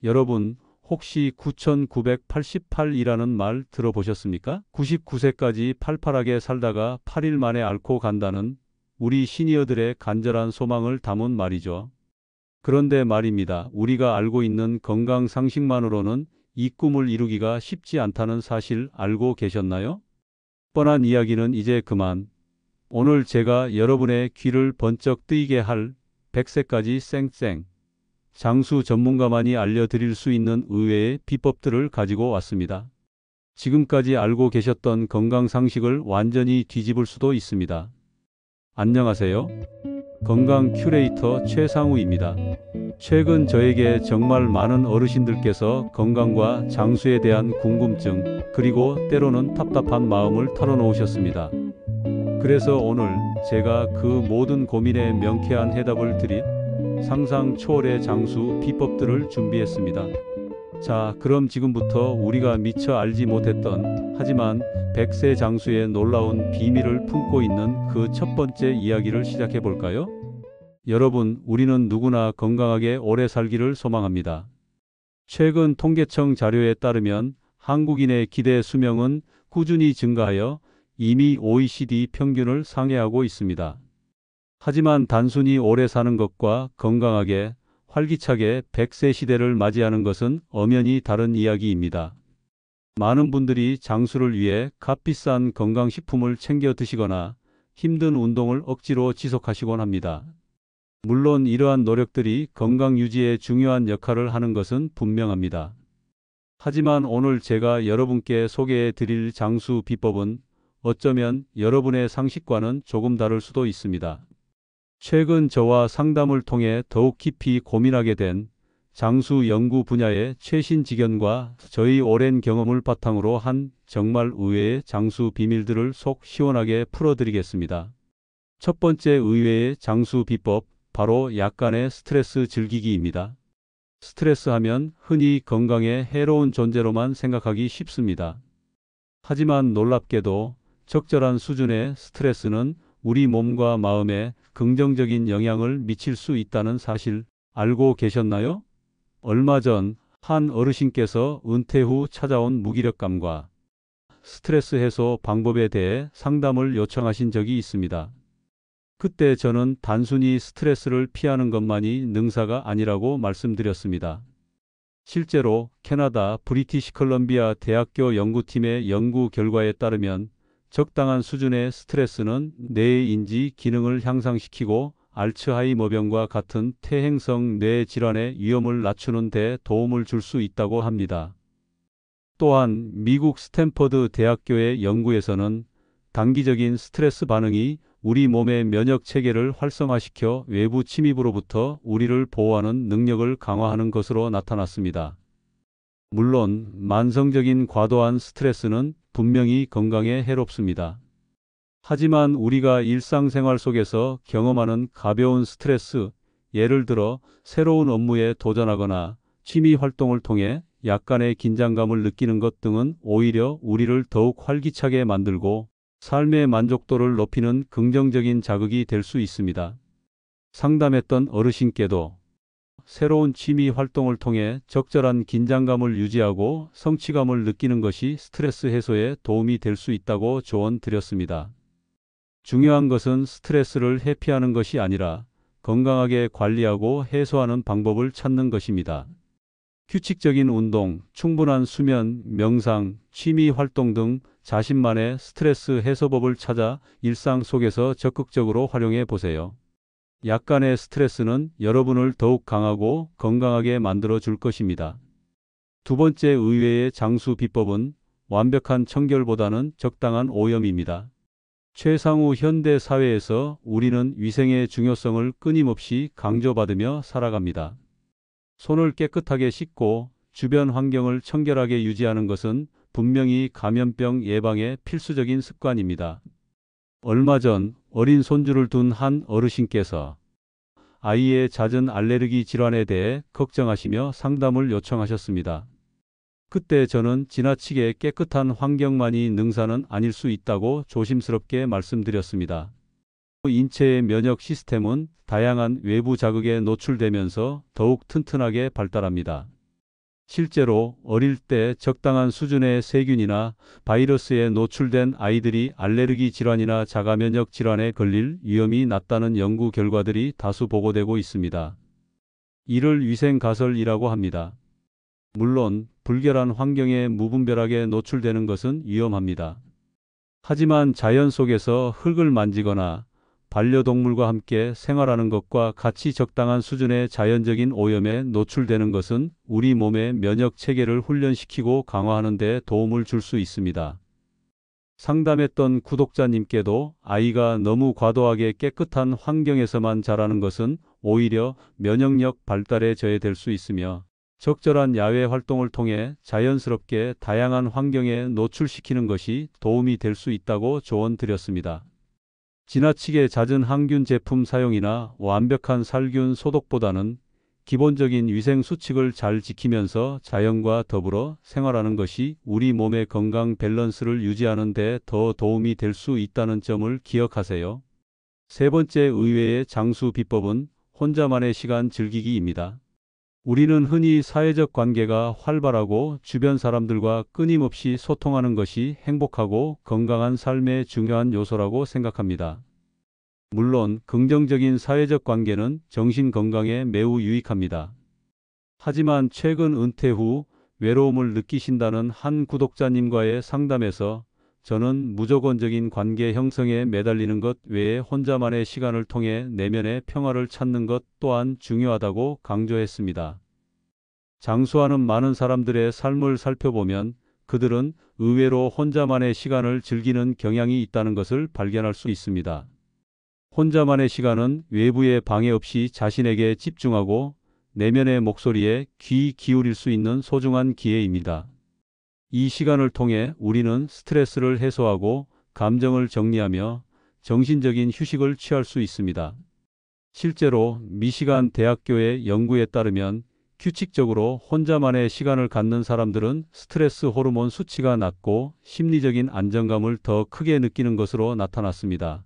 여러분, 혹시 9988이라는 말 들어보셨습니까? 99세까지 팔팔하게 살다가 8일 만에 앓고 간다는 우리 시니어들의 간절한 소망을 담은 말이죠. 그런데 말입니다. 우리가 알고 있는 건강 상식만으로는 이 꿈을 이루기가 쉽지 않다는 사실 알고 계셨나요? 뻔한 이야기는 이제 그만. 오늘 제가 여러분의 귀를 번쩍 뜨이게 할 100세까지 쌩쌩 장수 전문가만이 알려드릴 수 있는 의외의 비법들을 가지고 왔습니다. 지금까지 알고 계셨던 건강 상식을 완전히 뒤집을 수도 있습니다. 안녕하세요. 건강 큐레이터 최상우입니다. 최근 저에게 정말 많은 어르신들께서 건강과 장수에 대한 궁금증, 그리고 때로는 답답한 마음을 털어놓으셨습니다. 그래서 오늘 제가 그 모든 고민에 명쾌한 해답을 드릴 상상 초월의 장수 비법들을 준비했습니다. 자, 그럼 지금부터 우리가 미처 알지 못했던 하지만 100세 장수의 놀라운 비밀을 품고 있는 그 첫 번째 이야기를 시작해 볼까요? 여러분, 우리는 누구나 건강하게 오래 살기를 소망합니다. 최근 통계청 자료에 따르면 한국인의 기대 수명은 꾸준히 증가하여 이미 OECD 평균을 상회하고 있습니다. 하지만 단순히 오래 사는 것과 건강하게, 활기차게 100세 시대를 맞이하는 것은 엄연히 다른 이야기입니다. 많은 분들이 장수를 위해 값비싼 건강식품을 챙겨 드시거나 힘든 운동을 억지로 지속하시곤 합니다. 물론 이러한 노력들이 건강 유지에 중요한 역할을 하는 것은 분명합니다. 하지만 오늘 제가 여러분께 소개해 드릴 장수 비법은 어쩌면 여러분의 상식과는 조금 다를 수도 있습니다. 최근 저와 상담을 통해 더욱 깊이 고민하게 된 장수 연구 분야의 최신 지견과 저희 오랜 경험을 바탕으로 한 정말 의외의 장수 비밀들을 속 시원하게 풀어드리겠습니다. 첫 번째 의외의 장수 비법, 바로 약간의 스트레스 즐기기입니다. 스트레스 하면 흔히 건강에 해로운 존재로만 생각하기 쉽습니다. 하지만 놀랍게도 적절한 수준의 스트레스는 우리 몸과 마음에 긍정적인 영향을 미칠 수 있다는 사실 알고 계셨나요? 얼마 전 한 어르신께서 은퇴 후 찾아온 무기력감과 스트레스 해소 방법에 대해 상담을 요청하신 적이 있습니다. 그때 저는 단순히 스트레스를 피하는 것만이 능사가 아니라고 말씀드렸습니다. 실제로 캐나다 브리티시 컬럼비아 대학교 연구팀의 연구 결과에 따르면 적당한 수준의 스트레스는 뇌의 인지 기능을 향상시키고 알츠하이머병과 같은 퇴행성 뇌 질환의 위험을 낮추는 데 도움을 줄 수 있다고 합니다. 또한 미국 스탠퍼드 대학교의 연구에서는 단기적인 스트레스 반응이 우리 몸의 면역 체계를 활성화시켜 외부 침입으로부터 우리를 보호하는 능력을 강화하는 것으로 나타났습니다. 물론 만성적인 과도한 스트레스는 분명히 건강에 해롭습니다. 하지만 우리가 일상생활 속에서 경험하는 가벼운 스트레스, 예를 들어 새로운 업무에 도전하거나 취미 활동을 통해 약간의 긴장감을 느끼는 것 등은 오히려 우리를 더욱 활기차게 만들고 삶의 만족도를 높이는 긍정적인 자극이 될 수 있습니다. 상담했던 어르신께도 새로운 취미 활동을 통해 적절한 긴장감을 유지하고 성취감을 느끼는 것이 스트레스 해소에 도움이 될 수 있다고 조언 드렸습니다. 중요한 것은 스트레스를 회피하는 것이 아니라 건강하게 관리하고 해소하는 방법을 찾는 것입니다. 규칙적인 운동, 충분한 수면, 명상, 취미 활동 등 자신만의 스트레스 해소법을 찾아 일상 속에서 적극적으로 활용해 보세요. 약간의 스트레스는 여러분을 더욱 강하고 건강하게 만들어 줄 것입니다. 두 번째 의외의 장수 비법은 완벽한 청결보다는 적당한 오염입니다. 최상후 현대 사회에서 우리는 위생의 중요성을 끊임없이 강조받으며 살아갑니다. 손을 깨끗하게 씻고 주변 환경을 청결하게 유지하는 것은 분명히 감염병 예방에 필수적인 습관입니다. 얼마 전 어린 손주를 둔 한 어르신께서 아이의 잦은 알레르기 질환에 대해 걱정하시며 상담을 요청하셨습니다. 그때 저는 지나치게 깨끗한 환경만이 능사는 아닐 수 있다고 조심스럽게 말씀드렸습니다. 인체의 면역 시스템은 다양한 외부 자극에 노출되면서 더욱 튼튼하게 발달합니다. 실제로 어릴 때 적당한 수준의 세균이나 바이러스에 노출된 아이들이 알레르기 질환이나 자가면역 질환에 걸릴 위험이 낮다는 연구 결과들이 다수 보고되고 있습니다. 이를 위생가설이라고 합니다. 물론 불결한 환경에 무분별하게 노출되는 것은 위험합니다. 하지만 자연 속에서 흙을 만지거나 반려동물과 함께 생활하는 것과 같이 적당한 수준의 자연적인 오염에 노출되는 것은 우리 몸의 면역 체계를 훈련시키고 강화하는 데 도움을 줄 수 있습니다. 상담했던 구독자님께도 아이가 너무 과도하게 깨끗한 환경에서만 자라는 것은 오히려 면역력 발달에 저해될 수 있으며 적절한 야외 활동을 통해 자연스럽게 다양한 환경에 노출시키는 것이 도움이 될 수 있다고 조언 드렸습니다. 지나치게 잦은 항균 제품 사용이나 완벽한 살균 소독보다는 기본적인 위생 수칙을 잘 지키면서 자연과 더불어 생활하는 것이 우리 몸의 건강 밸런스를 유지하는 데 더 도움이 될 수 있다는 점을 기억하세요. 세 번째 의외의 장수 비법은 혼자만의 시간 즐기기입니다. 우리는 흔히 사회적 관계가 활발하고 주변 사람들과 끊임없이 소통하는 것이 행복하고 건강한 삶의 중요한 요소라고 생각합니다. 물론 긍정적인 사회적 관계는 정신 건강에 매우 유익합니다. 하지만 최근 은퇴 후 외로움을 느끼신다는 한 구독자님과의 상담에서 저는 무조건적인 관계 형성에 매달리는 것 외에 혼자만의 시간을 통해 내면의 평화를 찾는 것 또한 중요하다고 강조했습니다. 장수하는 많은 사람들의 삶을 살펴보면 그들은 의외로 혼자만의 시간을 즐기는 경향이 있다는 것을 발견할 수 있습니다. 혼자만의 시간은 외부의 방해 없이 자신에게 집중하고 내면의 목소리에 귀 기울일 수 있는 소중한 기회입니다. 이 시간을 통해 우리는 스트레스를 해소하고 감정을 정리하며 정신적인 휴식을 취할 수 있습니다. 실제로 미시간 대학교의 연구에 따르면 규칙적으로 혼자만의 시간을 갖는 사람들은 스트레스 호르몬 수치가 낮고 심리적인 안정감을 더 크게 느끼는 것으로 나타났습니다.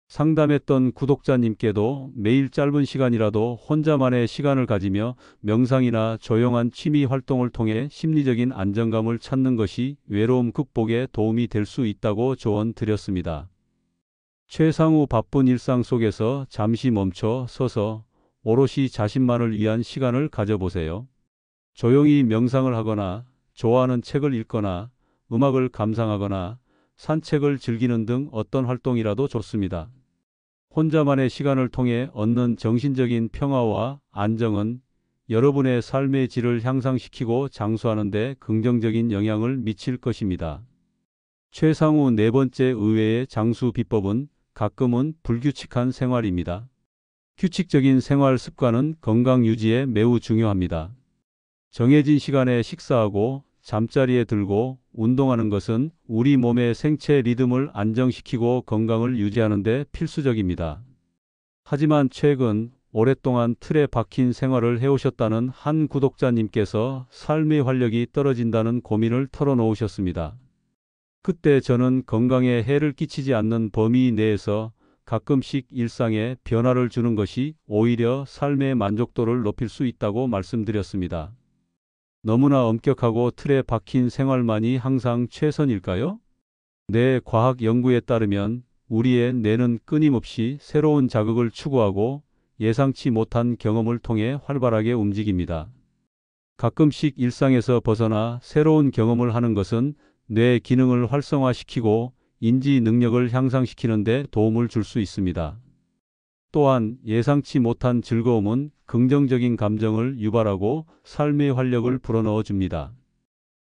상담했던 구독자님께도 매일 짧은 시간이라도 혼자만의 시간을 가지며 명상이나 조용한 취미 활동을 통해 심리적인 안정감을 찾는 것이 외로움 극복에 도움이 될 수 있다고 조언 드렸습니다. 최상후 바쁜 일상 속에서 잠시 멈춰 서서 오롯이 자신만을 위한 시간을 가져보세요. 조용히 명상을 하거나 좋아하는 책을 읽거나 음악을 감상하거나 산책을 즐기는 등 어떤 활동이라도 좋습니다. 혼자만의 시간을 통해 얻는 정신적인 평화와 안정은 여러분의 삶의 질을 향상시키고 장수하는 데 긍정적인 영향을 미칠 것입니다. 최상후 네 번째 의외의 장수 비법은 가끔은 불규칙한 생활입니다. 규칙적인 생활 습관은 건강 유지에 매우 중요합니다. 정해진 시간에 식사하고 잠자리에 들고 운동하는 것은 우리 몸의 생체 리듬을 안정시키고 건강을 유지하는 데 필수적입니다. 하지만 최근 오랫동안 틀에 박힌 생활을 해오셨다는 한 구독자님께서 삶의 활력이 떨어진다는 고민을 털어놓으셨습니다. 그때 저는 건강에 해를 끼치지 않는 범위 내에서 가끔씩 일상에 변화를 주는 것이 오히려 삶의 만족도를 높일 수 있다고 말씀드렸습니다. 너무나 엄격하고 틀에 박힌 생활만이 항상 최선일까요? 뇌 과학 연구에 따르면 우리의 뇌는 끊임없이 새로운 자극을 추구하고 예상치 못한 경험을 통해 활발하게 움직입니다. 가끔씩 일상에서 벗어나 새로운 경험을 하는 것은 뇌 기능을 활성화시키고 인지 능력을 향상시키는 데 도움을 줄 수 있습니다. 또한 예상치 못한 즐거움은 긍정적인 감정을 유발하고 삶의 활력을 불어넣어 줍니다.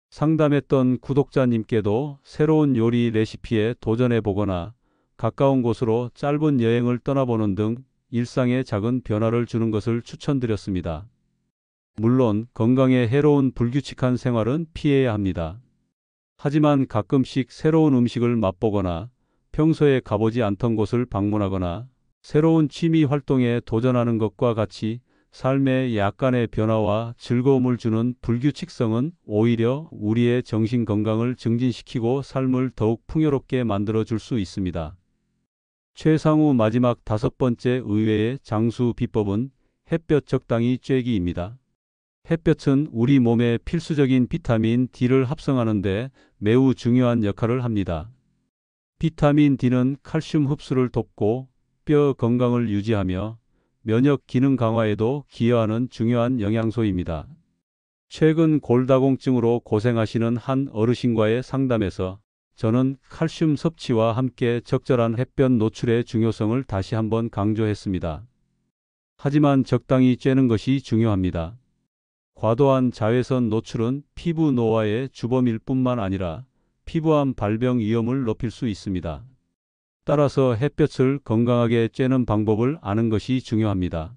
상담했던 구독자님께도 새로운 요리 레시피에 도전해 보거나 가까운 곳으로 짧은 여행을 떠나보는 등 일상에 작은 변화를 주는 것을 추천드렸습니다. 물론 건강에 해로운 불규칙한 생활은 피해야 합니다. 하지만 가끔씩 새로운 음식을 맛보거나 평소에 가보지 않던 곳을 방문하거나 새로운 취미 활동에 도전하는 것과 같이 삶에 약간의 변화와 즐거움을 주는 불규칙성은 오히려 우리의 정신 건강을 증진시키고 삶을 더욱 풍요롭게 만들어 줄 수 있습니다. 최상후 마지막 다섯 번째 의외의 장수 비법은 햇볕 적당히 쬐기입니다. 햇볕은 우리 몸에 필수적인 비타민 D를 합성하는 데 매우 중요한 역할을 합니다. 비타민 D는 칼슘 흡수를 돕고 뼈 건강을 유지하며 면역 기능 강화에도 기여하는 중요한 영양소입니다. 최근 골다공증으로 고생하시는 한 어르신과의 상담에서 저는 칼슘 섭취와 함께 적절한 햇볕 노출의 중요성을 다시 한번 강조했습니다. 하지만 적당히 쬐는 것이 중요합니다. 과도한 자외선 노출은 피부 노화의 주범일 뿐만 아니라 피부암 발병 위험을 높일 수 있습니다. 따라서 햇볕을 건강하게 쬐는 방법을 아는 것이 중요합니다.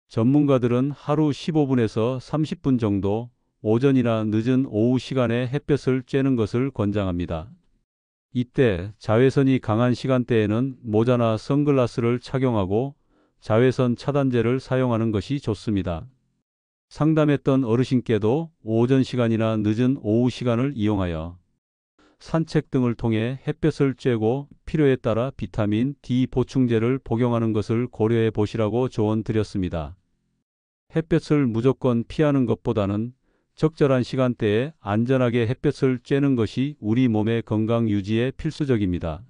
전문가들은 하루 15분에서 30분 정도 오전이나 늦은 오후 시간에 햇볕을 쬐는 것을 권장합니다. 이때 자외선이 강한 시간대에는 모자나 선글라스를 착용하고 자외선 차단제를 사용하는 것이 좋습니다. 상담했던 어르신께도 오전 시간이나 늦은 오후 시간을 이용하여 산책 등을 통해 햇볕을 쬐고 필요에 따라 비타민 D 보충제를 복용하는 것을 고려해 보시라고 조언 드렸습니다. 햇볕을 무조건 피하는 것보다는 적절한 시간대에 안전하게 햇볕을 쬐는 것이 우리 몸의 건강 유지에 필수적입니다.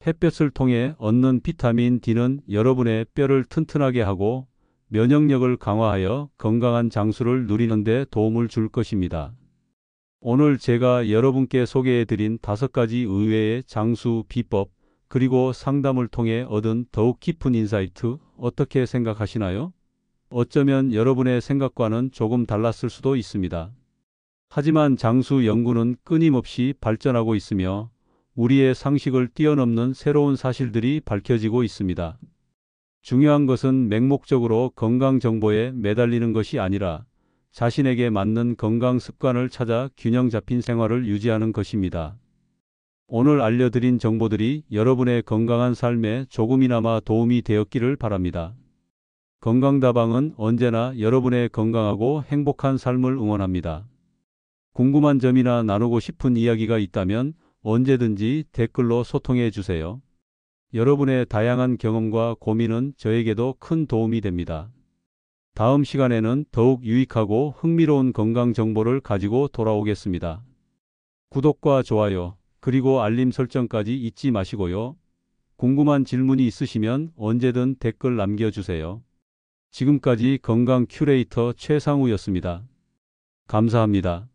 햇볕을 통해 얻는 비타민 D는 여러분의 뼈를 튼튼하게 하고 면역력을 강화하여 건강한 장수를 누리는 데 도움을 줄 것입니다. 오늘 제가 여러분께 소개해드린 5가지 의외의 장수 비법 그리고 상담을 통해 얻은 더욱 깊은 인사이트 어떻게 생각하시나요? 어쩌면 여러분의 생각과는 조금 달랐을 수도 있습니다. 하지만 장수 연구는 끊임없이 발전하고 있으며 우리의 상식을 뛰어넘는 새로운 사실들이 밝혀지고 있습니다. 중요한 것은 맹목적으로 건강 정보에 매달리는 것이 아니라 자신에게 맞는 건강 습관을 찾아 균형 잡힌 생활을 유지하는 것입니다. 오늘 알려드린 정보들이 여러분의 건강한 삶에 조금이나마 도움이 되었기를 바랍니다. 건강다방은 언제나 여러분의 건강하고 행복한 삶을 응원합니다. 궁금한 점이나 나누고 싶은 이야기가 있다면 언제든지 댓글로 소통해 주세요. 여러분의 다양한 경험과 고민은 저에게도 큰 도움이 됩니다. 다음 시간에는 더욱 유익하고 흥미로운 건강 정보를 가지고 돌아오겠습니다. 구독과 좋아요, 그리고 알림 설정까지 잊지 마시고요. 궁금한 질문이 있으시면 언제든 댓글 남겨주세요. 지금까지 건강 큐레이터 최상우였습니다. 감사합니다.